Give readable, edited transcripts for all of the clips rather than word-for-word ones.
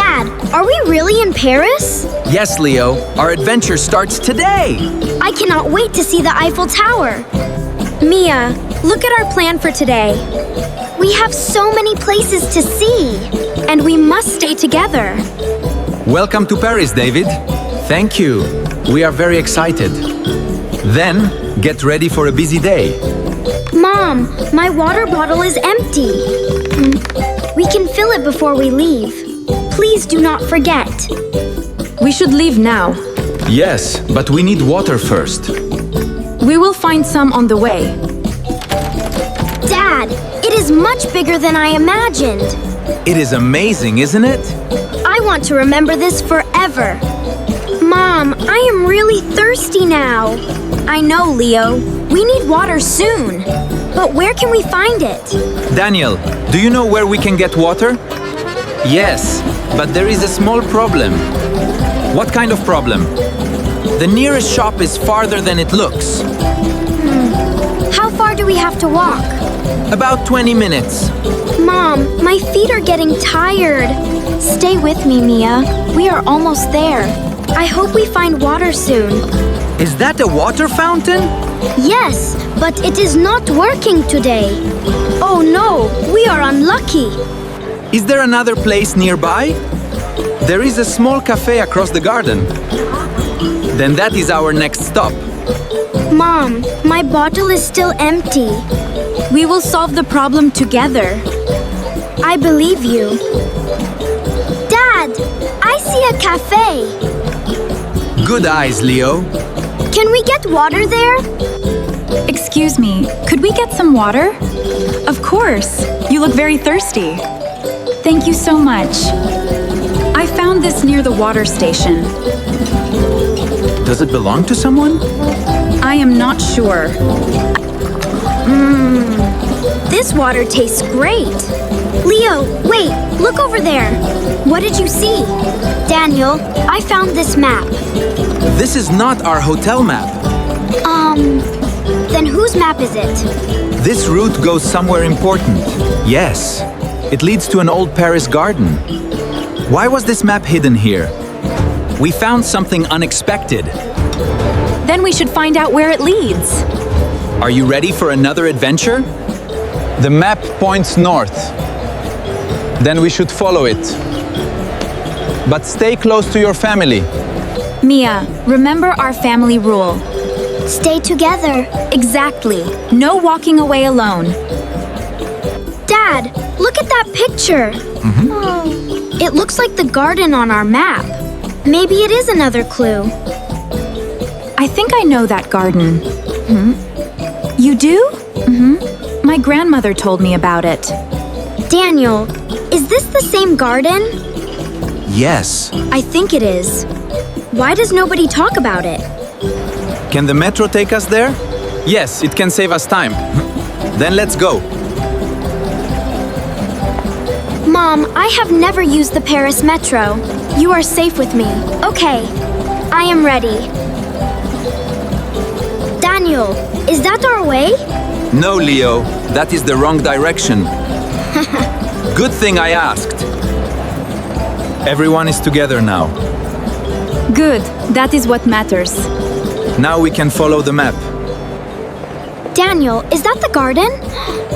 Dad, are we really in Paris? Yes, Leo. Our adventure starts today. I cannot wait to see the Eiffel Tower. Mia, look at our plan for today. We have so many places to see, and we must stay together. Welcome to Paris, David. Thank you. We are very excited. Then, get ready for a busy day. Mom, my water bottle is empty. We can fill it before we leave. Please do not forget. We should leave now. Yes, but we need water first. We will find some on the way. Dad, it is much bigger than I imagined. It is amazing, isn't it? I want to remember this forever. Mom, I am really thirsty now. I know, Leo. We need water soon. But where can we find it? Daniel, do you know where we can get water? Yes, but there is a small problem. What kind of problem? The nearest shop is farther than it looks. How far do we have to walk? About 20 minutes. Mom, my feet are getting tired. Stay with me, Mia. We are almost there. I hope we find water soon. Is that a water fountain? Yes, but it is not working today. Oh no, we are unlucky. Is there another place nearby? There is a small cafe across the garden. Then that is our next stop. Mom, my bottle is still empty. We will solve the problem together. I believe you. Dad, I see a cafe. Good eyes, Leo. Can we get water there? Excuse me, could we get some water? Of course. You look very thirsty. Thank you so much. I found this near the water station. Does it belong to someone? I am not sure. This water tastes great. Leo, wait, look over there. What did you see? Daniel, I found this map. This is not our hotel map. Then whose map is it? This route goes somewhere important. Yes, it leads to an old Paris garden. Why was this map hidden here? We found something unexpected. Then we should find out where it leads. Are you ready for another adventure? The map points north. Then we should follow it. But stay close to your family. Mia, remember our family rule. Stay together. Exactly. No walking away alone. Dad, look at that picture. It looks like the garden on our map. Maybe it is another clue. I think I know that garden. You do? My grandmother told me about it. Daniel, is this the same garden? Yes. I think it is. Why does nobody talk about it? Can the metro take us there? Yes, it can save us time. Then let's go. Mom, I have never used the Paris metro. You are safe with me. Okay, I am ready. Daniel, is that our way? No, Leo, that is the wrong direction. Good thing I asked. Everyone is together now. Good. That is what matters. Now we can follow the map. Daniel, is that the garden?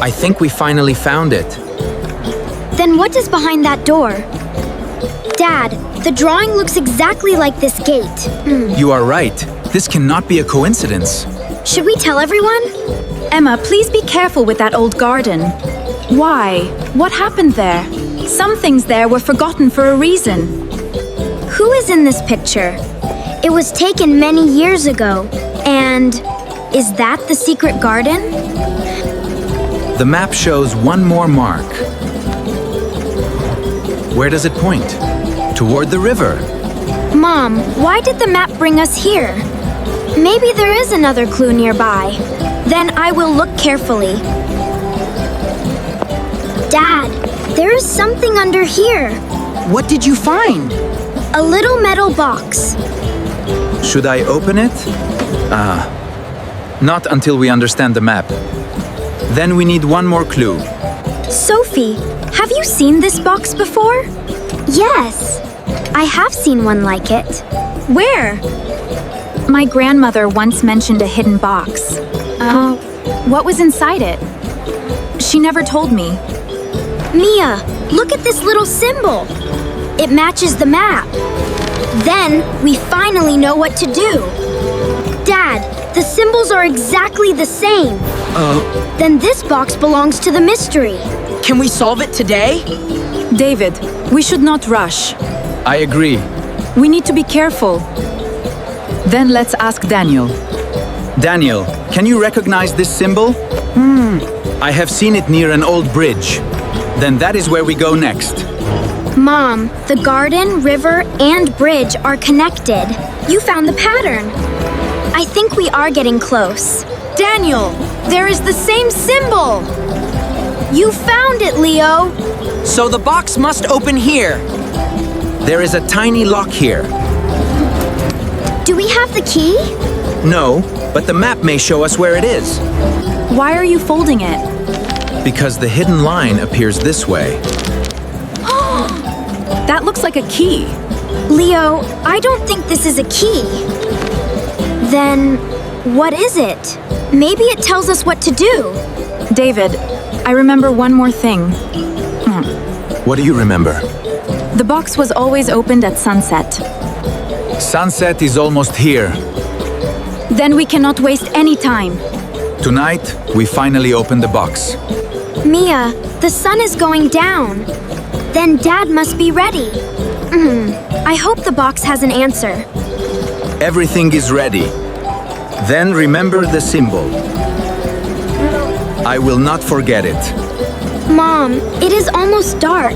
I think we finally found it. Then what is behind that door? Dad, the drawing looks exactly like this gate. You are right. This cannot be a coincidence. Should we tell everyone? Emma, please be careful with that old garden. Why? What happened there? Some things there were forgotten for a reason. Who is in this picture? It was taken many years ago. And is that the secret garden? The map shows one more mark. Where does it point? Toward the river. Mom, why did the map bring us here? Maybe there is another clue nearby. Then I will look carefully. Dad, there is something under here. What did you find? A little metal box. Should I open it? Not until we understand the map. Then we need one more clue. Sophie, have you seen this box before? Yes, I have seen one like it. Where? My grandmother once mentioned a hidden box. What was inside it? She never told me. Mia, look at this little symbol. It matches the map. Then we finally know what to do. Dad, the symbols are exactly the same. Then this box belongs to the mystery. Can we solve it today? David, we should not rush. I agree. We need to be careful. Then let's ask Daniel. Daniel, can you recognize this symbol? I have seen it near an old bridge. Then that is where we go next. Mom, the garden, river, and bridge are connected. You found the pattern. I think we are getting close. Daniel, there is the same symbol. You found it, Leo. So the box must open here. There is a tiny lock here. Do we have the key? No, but the map may show us where it is. Why are you folding it? Because the hidden line appears this way. That looks like a key. Leo, I don't think this is a key. Then, what is it? Maybe it tells us what to do. David, I remember one more thing. What do you remember? The box was always opened at sunset. Sunset is almost here. Then we cannot waste any time. Tonight, we finally open the box. Mia, the sun is going down. Then Dad must be ready. I hope the box has an answer. Everything is ready. Then remember the symbol. I will not forget it. Mom, it is almost dark.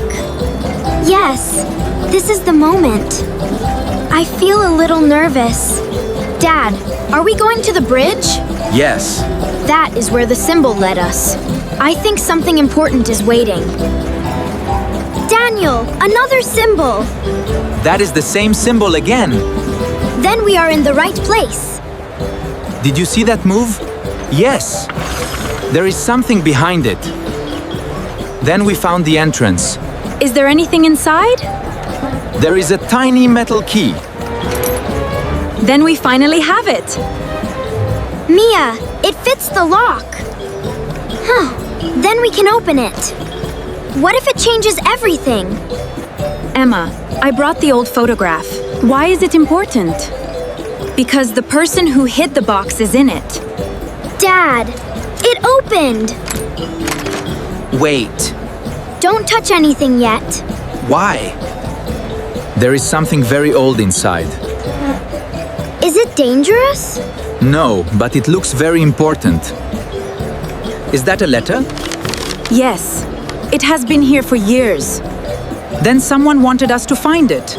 Yes, this is the moment. I feel a little nervous. Dad, are we going to the bridge? Yes. That is where the symbol led us. I think something important is waiting. Daniel, another symbol. That is the same symbol again. Then we are in the right place. Did you see that move? Yes. There is something behind it. Then we found the entrance. Is there anything inside? There is a tiny metal key. Then we finally have it. Mia, it fits the lock. Then we can open it. What if it changes everything? Emma, I brought the old photograph. Why is it important? Because the person who hid the box is in it. Dad, it opened. Wait. Don't touch anything yet. Why? There is something very old inside. Is it dangerous? No, but it looks very important. Is that a letter? Yes, it has been here for years. Then someone wanted us to find it.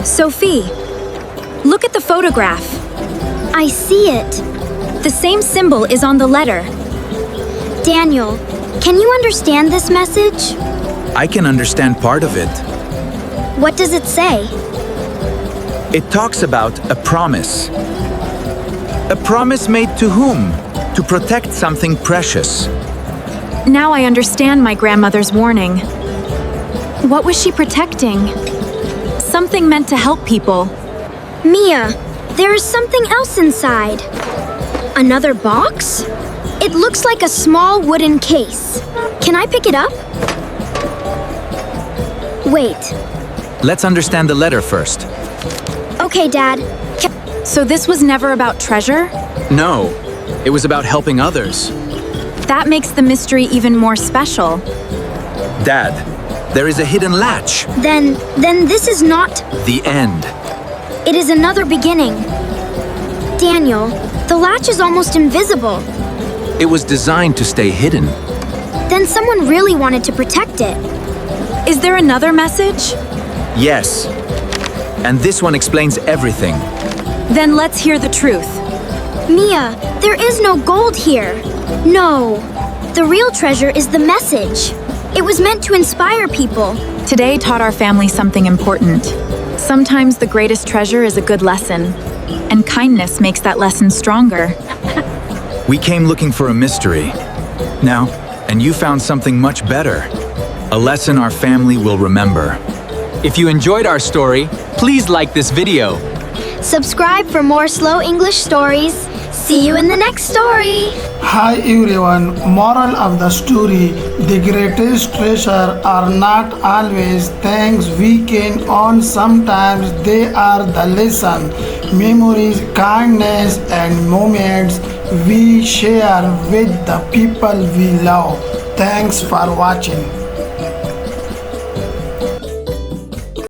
Sophie, look at the photograph. I see it. The same symbol is on the letter. Daniel, can you understand this message? I can understand part of it. What does it say? It talks about a promise. A promise made to whom? To protect something precious. Now I understand my grandmother's warning. What was she protecting? Something meant to help people. Mia, there is something else inside. Another box? It looks like a small wooden case. Can I pick it up? Wait. Let's understand the letter first. Okay, Dad. So this was never about treasure? No, it was about helping others. That makes the mystery even more special. Dad, there is a hidden latch. Then this is not... The end. It is another beginning. Daniel, the latch is almost invisible. It was designed to stay hidden. Then someone really wanted to protect it. Is there another message? Yes. And this one explains everything. Then let's hear the truth. Mia, there is no gold here. No. The real treasure is the message. It was meant to inspire people. Today taught our family something important. Sometimes the greatest treasure is a good lesson, and kindness makes that lesson stronger. We came looking for a mystery. Now, and you found something much better. A lesson our family will remember. If you enjoyed our story, please like this video. Subscribe for more Slow English stories. See you in the next story. Hi everyone, moral of the story: the greatest treasure are not always things we can own, sometimes they are the lesson, memories, kindness and moments we share with the people we love. Thanks for watching.